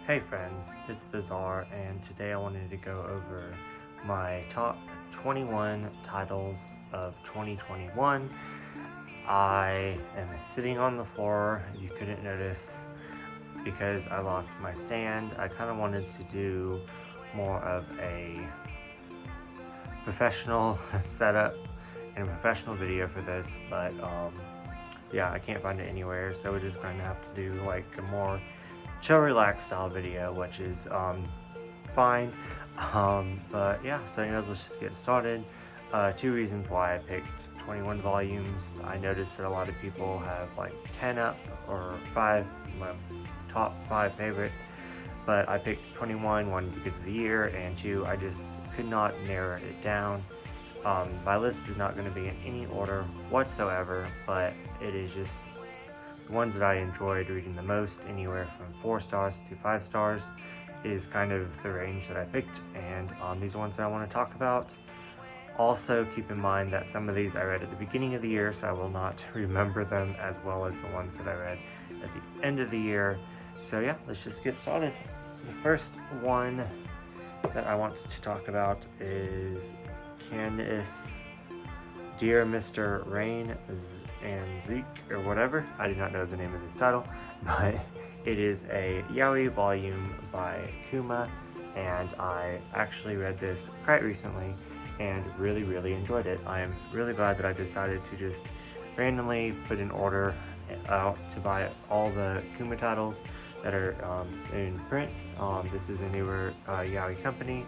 Hey friends, it's Bizarre, and today I wanted to go over my top 21 titles of 2021. I am sitting on the floor, you couldn't notice, because I lost my stand. I kind of wanted to do more of a professional setup and a professional video for this, but yeah, I can't find it anywhere, so we're just going to have to do like a more chill, relaxed style video, which is fine. But yeah, so anyways, let's just get started. Two reasons why I picked 21 volumes. I noticed that a lot of people have like 10 up or 5, my top 5 favorite, but I picked 21, one because of the year, and two, I just could not narrow it down. My list is not going to be in any order whatsoever, but it is just ones that I enjoyed reading the most. Anywhere from 4 stars to 5 stars is kind of the range that I picked, and these are ones that I want to talk about. Also, keep in mind that some of these I read at the beginning of the year, so I will not remember them as well as the ones that I read at the end of the year. So yeah, let's just get started. The first one that I want to talk about is Candace, Dear Mr. Rain and Zeke, or whatever. I do not know the name of this title, but it is a yaoi volume by Kuma, and I actually read this quite recently and really enjoyed it. I am really glad that I decided to just randomly put an order out to buy all the Kuma titles that are in print. This is a newer yaoi company.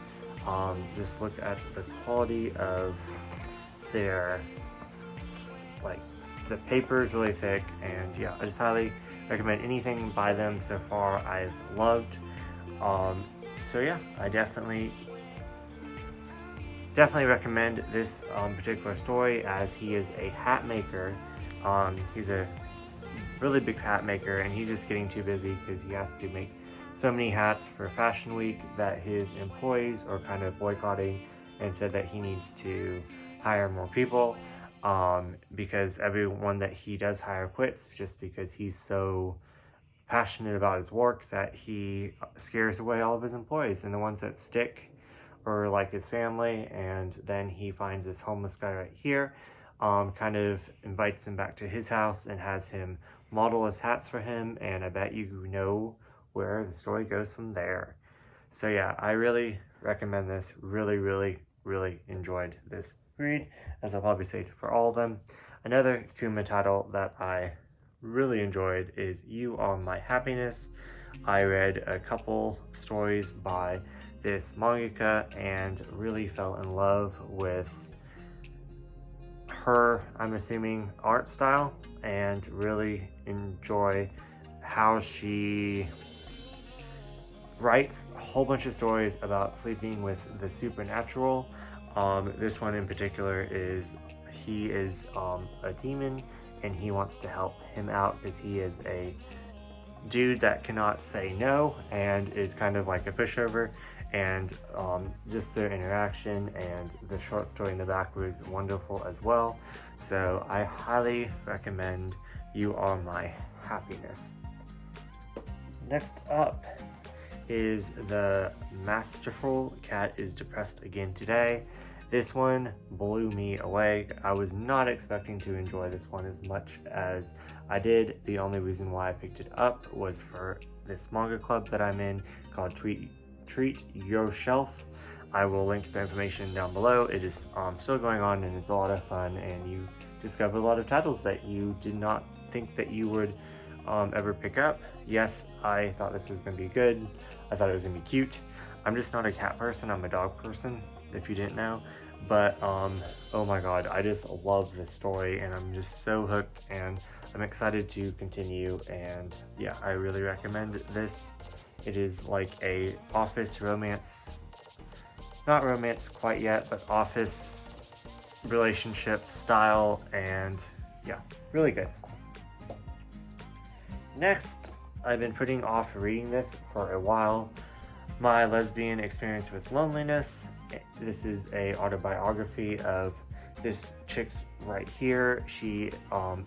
Just look at the quality of their, like, the paper is really thick, and yeah, I just highly recommend anything by them so far. I've loved. So yeah, I definitely recommend this particular story, as he is a hat maker. He's a really big hat maker, and he's just getting too busy because he has to make so many hats for Fashion Week that his employees are kind of boycotting, and said that he needs to hire more people. Because everyone that he does hire quits, just because he's so passionate about his work that he scares away all of his employees, and the ones that stick are like his family. And then he finds this homeless guy right here, kind of invites him back to his house and has him model his hats for him, and I bet you know where the story goes from there. So yeah, I really recommend this. Really enjoyed this read, as I'll probably say for all of them. Another Kuma title that I really enjoyed is You Are My Happiness. I read a couple stories by this mangaka and really fell in love with her, I'm assuming, art style, and really enjoy how she writes a whole bunch of stories about sleeping with the supernatural. This one in particular is, he is a demon, and he wants to help him out because he is a dude that cannot say no and is kind of like a pushover. And just their interaction and the short story in the back was wonderful as well. So I highly recommend You Are My Happiness. Next up is The Masterful Cat is Depressed Again Today. This one blew me away. I was not expecting to enjoy this one as much as I did. The only reason why I picked it up was for this manga club that I'm in called Treat Your Shelf. I will link the information down below. It is still going on, and it's a lot of fun, and you discover a lot of titles that you did not think that you would ever pick up. Yes, I thought this was going to be good. I thought it was going to be cute. I'm just not a cat person, I'm a dog person, if you didn't know. But oh my god, I just love this story, and I'm just so hooked, and I'm excited to continue. And yeah, I really recommend this. It is like a office romance, not romance quite yet, but office relationship style, and yeah, really good. Next, I've been putting off reading this for a while. My Lesbian Experience with Loneliness. This is a autobiography of this chick's right here. She,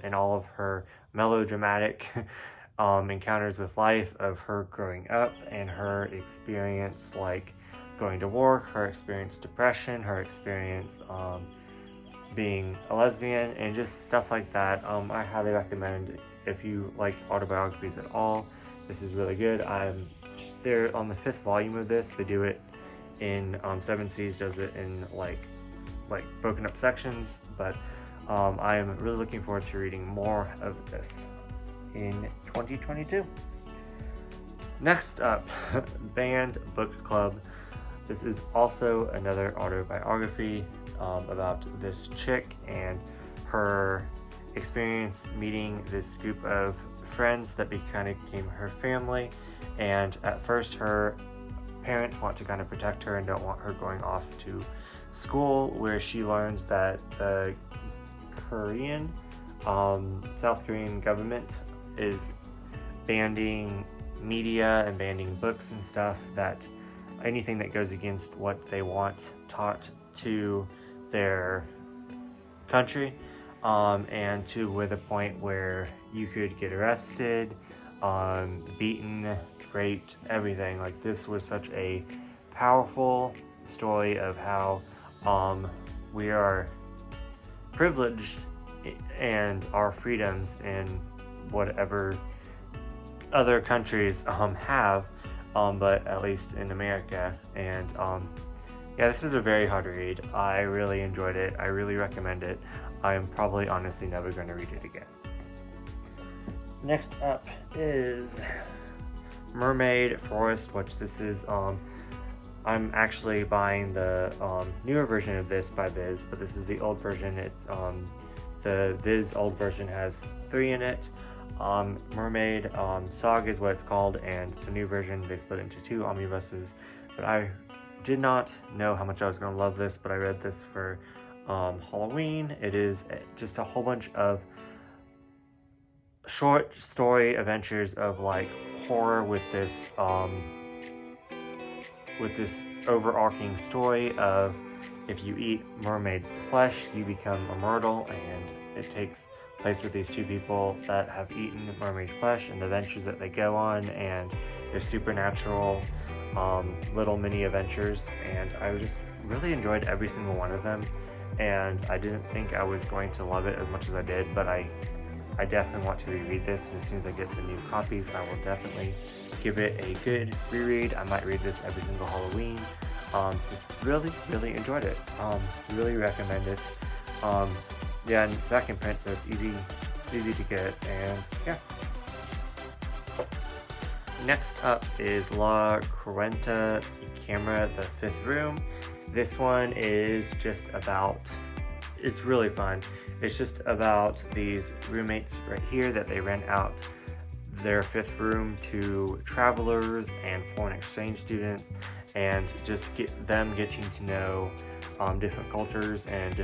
in all of her melodramatic encounters with life of her growing up and her experience like going to work, her experience depression, her experience being a lesbian, and just stuff like that. I highly recommend if you like autobiographies at all. This is really good. They're on the 5th volume of this. They do it in 7 Seas does it in like broken up sections, but I am really looking forward to reading more of this in 2022. Next up, Banned Book Club. This is also another autobiography about this chick and her experience meeting this group of friends that became her family. And at first her parents want to kind of protect her and don't want her going off to school, where she learns that the South Korean government is banning media and banning books and stuff, that anything that goes against what they want taught to their country, and to the point where you could get arrested, beaten, raped, everything. Like, this was such a powerful story of how we are privileged and our freedoms in whatever other countries have, but at least in America. And yeah, this was a very hard read. I really enjoyed it. I really recommend it. I am probably honestly never going to read it again. Next up is Mermaid Forest, which this is, I'm actually buying the newer version of this by Viz, but this is the old version. The Viz old version has 3 in it. Mermaid Saga is what it's called, and the new version they split into 2 omnibuses. But I did not know how much I was going to love this, but I read this for Halloween. It is just a whole bunch of short story adventures of like horror with this overarching story of, if you eat mermaid's flesh, you become immortal, and it takes place with these 2 people that have eaten mermaid flesh and the adventures that they go on, and their supernatural little mini adventures. And I just really enjoyed every single one of them, and I didn't think I was going to love it as much as I did, but I definitely want to reread this, and as soon as I get the new copies, I will definitely give it a good reread. I might read this every single Halloween. Just really enjoyed it. Really recommend it. Yeah, and it's back in print, so it's easy to get, and yeah. Next up is La Crorenta Camera, the 5th Room. This one is just about, it's really fun. It's just about these roommates right here that they rent out their 5th room to travelers and foreign exchange students, and just getting to know different cultures and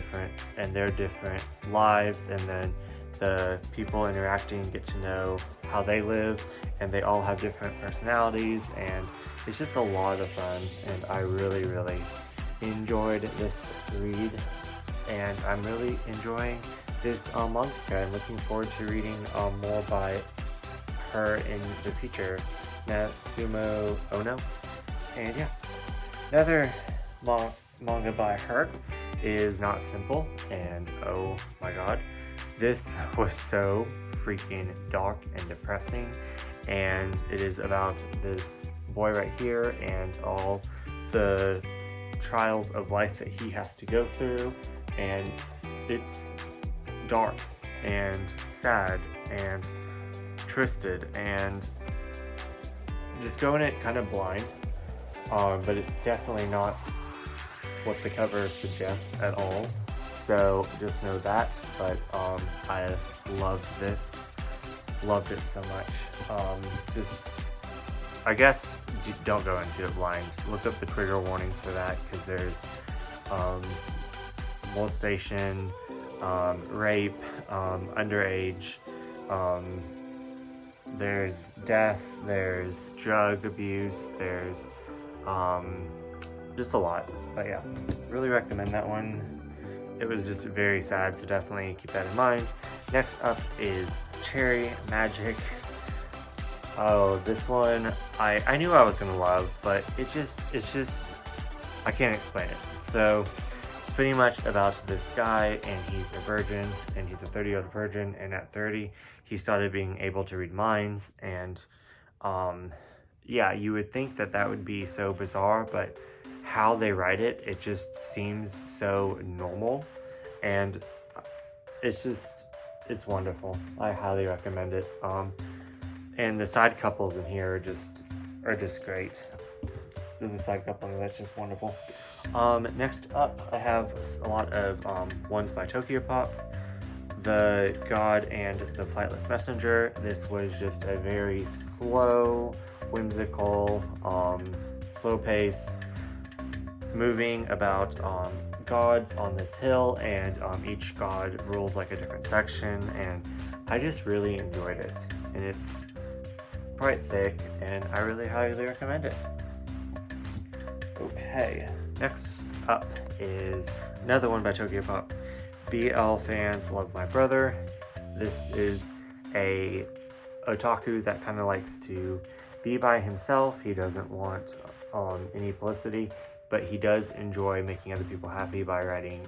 their different lives, and then the people interacting get to know how they live, and they all have different personalities, and it's just a lot of fun, and I really enjoyed this read, and I'm really enjoying this manga. I'm looking forward to reading more by her in the future, Natsumo Ono. And yeah, another manga by her is Not Simple, and oh my god, this was so freaking dark and depressing, and it is about this boy right here and all the trials of life that he has to go through, and it's dark and sad and twisted, and just go in it kind of blind, but it's definitely not what the cover suggests at all, so just know that. But I loved it so much. Just, I guess, don't go into it blind. Look up the trigger warnings for that, because there's molestation, rape, underage, there's death, there's drug abuse, there's just a lot. But yeah, really recommend that one. It was just very sad, so definitely keep that in mind. Next up is Cherry Magic. Oh, this one, I knew I was gonna love, but it's just, I can't explain it. So, it's pretty much about this guy, and he's a virgin, and he's a 30-year-old virgin, and at 30, he started being able to read minds, and, yeah, you would think that that would be so bizarre, but how they write it, it just seems so normal, and it's just, it's wonderful. I highly recommend it. And the side couples in here are just great. There's a side couple that's just wonderful. Next up, I have a lot of ones by Tokyopop. The God and the Flightless Messenger. This was just a very slow, whimsical, slow pace, moving about gods on this hill, and each god rules like a different section, and I just really enjoyed it. And it's quite thick, and I really highly recommend it. Okay, next up is another one by Tokyopop. BL Fans Love My Brother. This is a otaku that kind of likes to be by himself. He doesn't want any publicity, but he does enjoy making other people happy by writing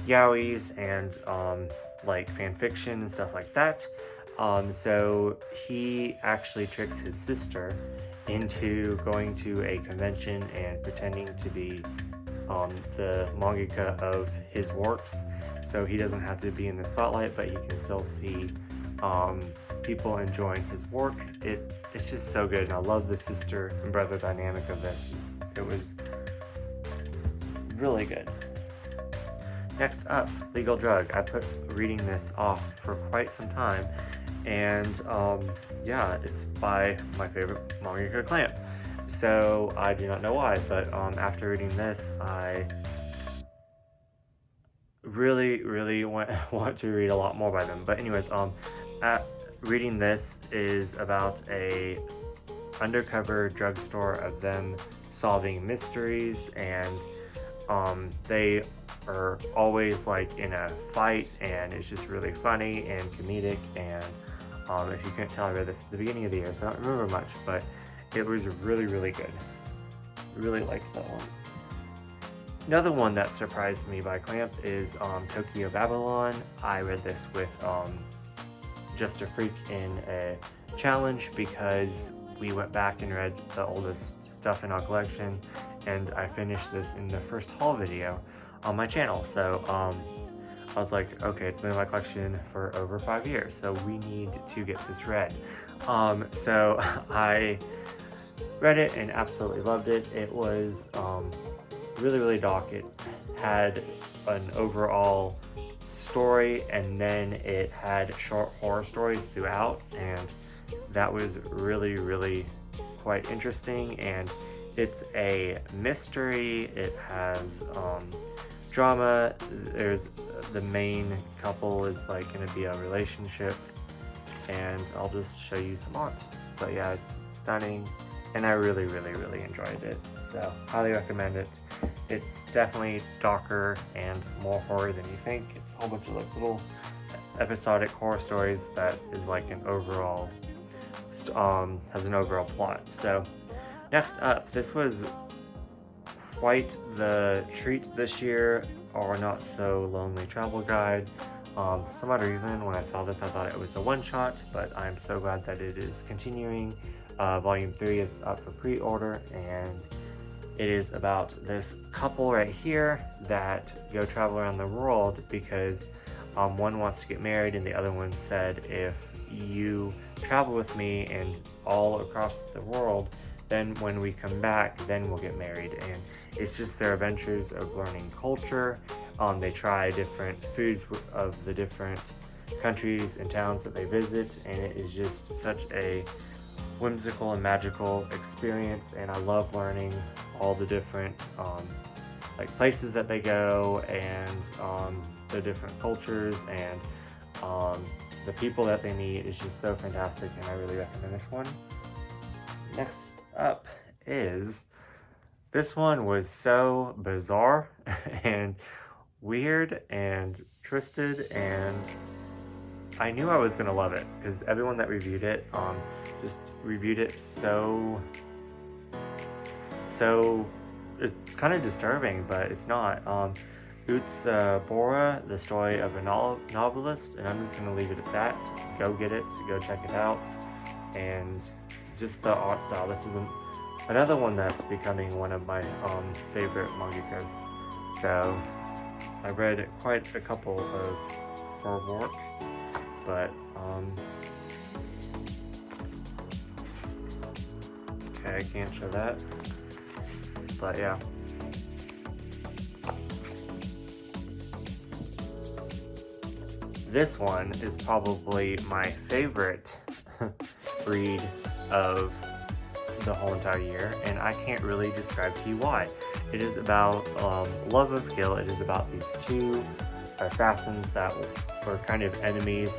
yaois and like fan fiction and stuff like that. So he actually tricks his sister into going to a convention and pretending to be the mangaka of his works, so he doesn't have to be in the spotlight, but he can still see people enjoying his work. It's just so good, and I love the sister and brother dynamic of this. It was really good. Next up, Legal Drug. I put reading this off for quite some time, and yeah, it's by my favorite mangaka, Clamp. So I do not know why, but after reading this, I really want to read a lot more by them. But anyways, reading this is about a undercover drugstore of them solving mysteries, and they are always like in a fight, and it's just really funny and comedic. And if you couldn't tell, I read this at the beginning of the year, so I don't remember much, but it was really good. Really liked that one. Another one that surprised me by Clamp is Tokyo Babylon. I read this with Just a Freak in a challenge because we went back and read the oldest stuff in our collection, and I finished this in the first haul video on my channel. So I was like, okay, it's been in my collection for over 5 years, so we need to get this read. So I read it and absolutely loved it. It was really dark. It had an overall story, and then it had short horror stories throughout, and that was really quite interesting. And it's a mystery. It has drama. There's the main couple is like going to be a relationship, and I'll just show you some art. But yeah, it's stunning, and I really enjoyed it, so highly recommend it. It's definitely darker and more horror than you think. It's a whole bunch of like little episodic horror stories that is like an overall has an overall plot. So next up, this was quite the treat this year, Our Not So Lonely Travel Guide. For some odd reason, when I saw this, I thought it was a one-shot, but I'm so glad that it is continuing. Volume 3 is up for pre-order, and it is about this couple right here that go travel around the world because one wants to get married, and the other one said, if you travel with me and all across the world, then when we come back, then we'll get married. And it's just their adventures of learning culture. They try different foods of the different countries and towns that they visit, and it is just such a whimsical and magical experience. And I love learning all the different like places that they go, and the different cultures, and the people that they meet is just so fantastic, and I really recommend this one. Next up is, this one was so bizarre and weird and twisted, and I knew I was gonna love it because everyone that reviewed it just reviewed it so it's kind of disturbing, but it's not. It's Bora, the story of a novelist, and I'm just gonna leave it at that. Go get it, go check it out, and just the art style. This is another one that's becoming one of my favorite mangakas. So I read quite a couple of her work, but okay, I can't show that, but yeah. This one is probably my favorite read of the whole entire year, and I can't really describe to you why. It is about love of kill. It is about these two assassins that were kind of enemies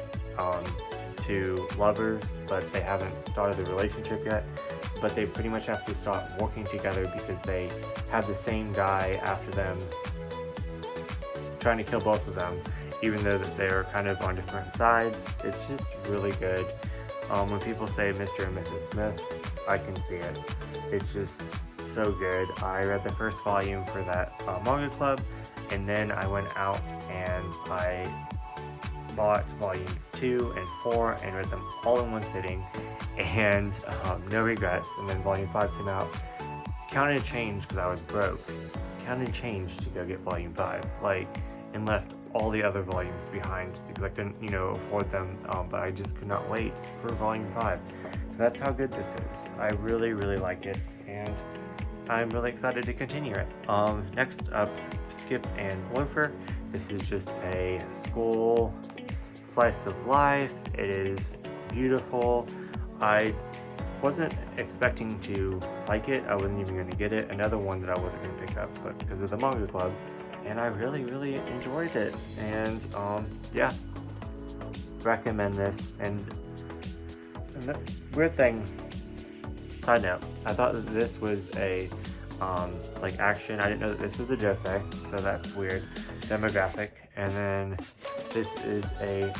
to lovers, but they haven't started the relationship yet. But they pretty much have to start working together because they have the same guy after them, trying to kill both of them, even though they're kind of on different sides. It's just really good. When people say Mr. and Mrs. Smith, I can see it. It's just so good. I read the first volume for that Manga Club, and then I went out and I bought volumes 2 and 4 and read them all in one sitting, and no regrets. And then volume 5 came out. Counted change because I was broke. Counted change to go get volume 5, and left all the other volumes behind because I couldn't, afford them. But I just could not wait for volume 5. So that's how good this is. I really, really like it, and I'm really excited to continue it. Next up, Skip and Loafer. This is just a school slice of life. It is beautiful. I wasn't expecting to like it. I wasn't even going to get it. Another one that I wasn't going to pick up, but because of the Manga Club, and I really, really enjoyed it. And yeah, recommend this. And the weird thing, side note, I thought that this was a action. I didn't know that this was a josei, so that's weird. Demographic. And then this is a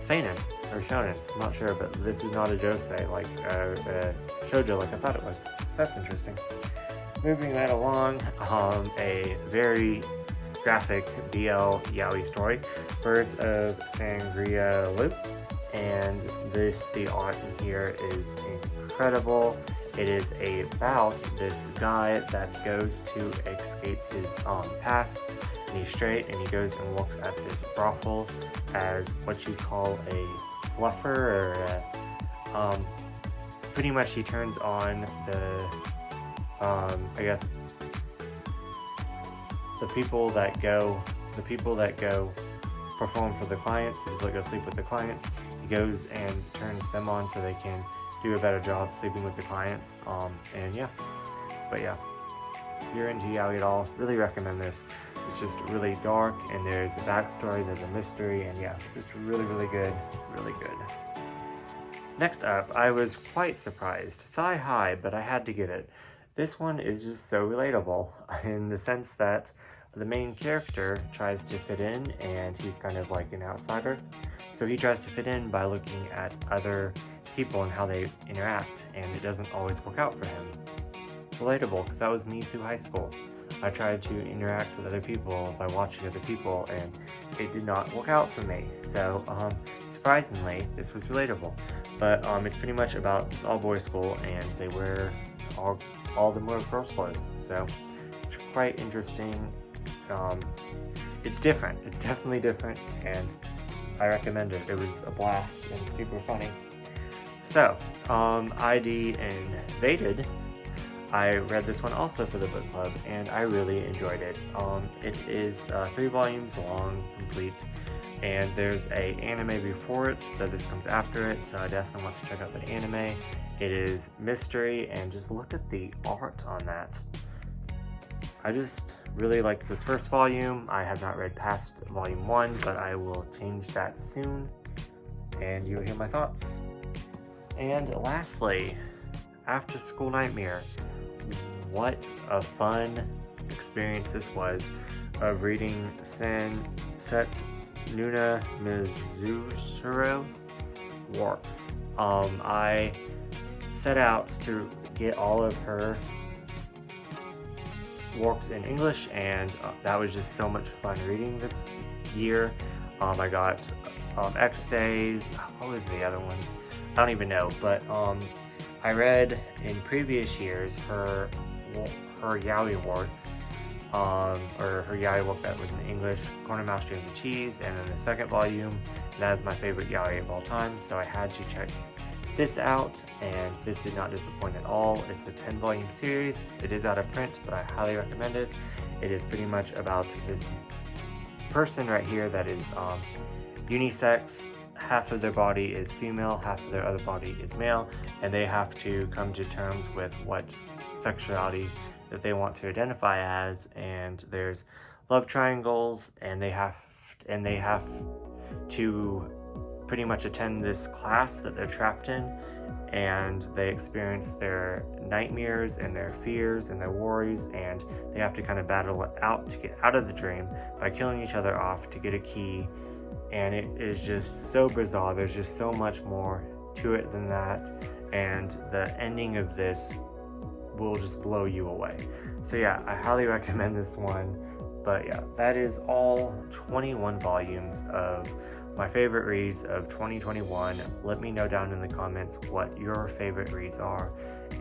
seinen or shonen. I'm not sure, but this is not a josei, like a shoujo, like I thought it was. That's interesting. Moving right along, a very graphic BL yaoi story, Birds of Sangria Loop, and the art in here is incredible. It is about this guy that goes to escape his past, and he's straight, and he goes and works at this brothel as what you call a fluffer, or pretty much he turns on the I guess the people that go perform for the clients, people that go sleep with the clients. He goes and turns them on so they can do a better job sleeping with the clients. And yeah, but yeah, if you're into yaoi at all, really recommend this. It's just really dark, and there's a backstory, there's a mystery, and yeah, just really, really good, really good. Next up, I was quite surprised. Thigh high, but I had to get it. This one is just so relatable in the sense that the main character tries to fit in, and he's kind of like an outsider. So he tries to fit in by looking at other people and how they interact, and it doesn't always work out for him. Relatable, because that was me through high school. I tried to interact with other people by watching other people, and it did not work out for me. So surprisingly, this was relatable. But it's pretty much about this all-boys school, and they wear all of them wear girls' clothes. So it's quite interesting. It's different. It's definitely different, and I recommend it. It was a blast and super funny. So, ID Invaded. I read this one also for the book club, and I really enjoyed it. It is 3 volumes long, complete, and there's a anime before it, so this comes after it, so I definitely want to check out the anime. It is mystery, and just look at the art on that. I just really like this first volume. I have not read past volume 1, but I will change that soon, and you'll hear my thoughts. And lastly, After School Nightmare. What a fun experience this was of reading Nuna Mizuchiro's works. I set out to get all of her works in English, and that was just so much fun reading this year. I got X Days. What was the other one? I don't even know, but I read in previous years her yaoi works, or her yaoi work that was in English, Corner Mouse Dreams of Cheese, and then the second volume, that is my favorite yaoi of all time, so I had to check this out, and this did not disappoint at all. It's a 10-volume series. It is out of print, but I highly recommend it. It is pretty much about this person right here that is unisex. Half of their body is female, half of their other body is male, and they have to come to terms with what sexuality that they want to identify as. And there's love triangles, and they have to pretty much attend this class that they're trapped in, and they experience their nightmares and their fears and their worries, and they have to kind of battle it out to get out of the dream by killing each other off to get a key. And it is just so bizarre. There's just so much more to it than that, and the ending of this will just blow you away. So yeah, I highly recommend this one. But yeah, that is all 21 volumes of my favorite reads of 2021. Let me know down in the comments what your favorite reads are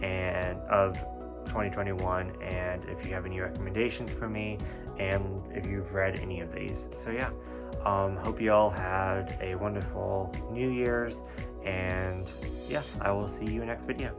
and of 2021, and if you have any recommendations for me, and if you've read any of these. So yeah, hope you all had a wonderful New Year's, and yeah, I will see you next video.